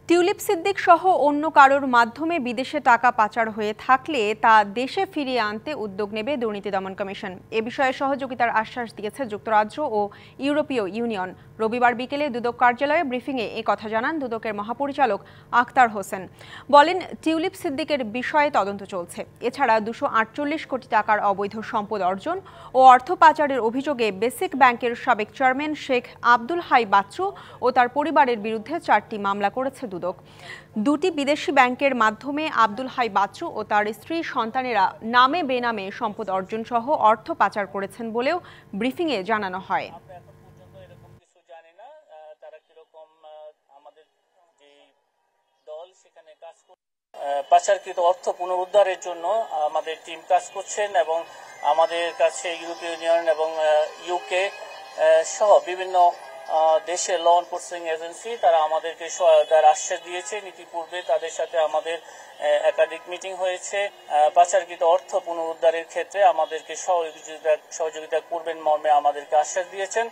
Tulip Siddique সহ অন্য কারোর মাধ্যমে বিদেশে টাকা পাচার হয়ে থাকলে তা দেশে ফিরিয়ে আনতে উদ্যোগ নেবে দুর্নীতি দমন কমিশন। এ বিষয়ে সহযোগিতার আশ্বাস দিয়েছে যুক্তরাজ্য ও ইউরোপীয় ইউনিয়ন। রবিবার বিকেলে দুদক কার্যালয়ে ব্রিফিংয়ে এ কথা জানান দুদকের মহাপরিচালক আখতার হোসেন। বলেন, টিউলিপ সিদ্দিকের বিষয়ে তদন্ত চলছে। এছাড়া 248 কোটি টাকার অবৈধ সম্পদ অর্জন ও অর্থ পাচারের অভিযোগে বেসিক ব্যাংকের সাবেক চেয়ারম্যান শেখ আব্দুল হাই বাচ্চু ও তার পরিবারের বিরুদ্ধে 4টি মামলা করেছে দুদক। দুটি বিদেশি ব্যাংকের মাধ্যমে আব্দুল হাই বাচ্চু ও তার স্ত্রী সন্তানেরা নামে বেনামে সম্পদ অর্জন সহ অর্থ পাচার করেছেন বলেও ব্রিফিংয়ে জানানো হয়। পাচারকৃত অর্থ পুনরুদ্ধারের জন্য আমাদের টিম কাজ করছেন এবং আমাদের কাছে ইউরোপীয় ইউনিয়ন এবং ইউকে সহ বিভিন্ন দেশের ল এনফোর্সিং এজেন্সি তারা আমাদেরকে সহায়তার আশ্বাস দিয়েছে। ইতিপূর্বে তাদের সাথে আমাদের একাধিক মিটিং হয়েছে। পাচারকৃত অর্থ পুনরুদ্ধারের ক্ষেত্রে আমাদেরকে সহযোগিতা করবেন মর্মে আমাদেরকে আশ্বাস দিয়েছেন।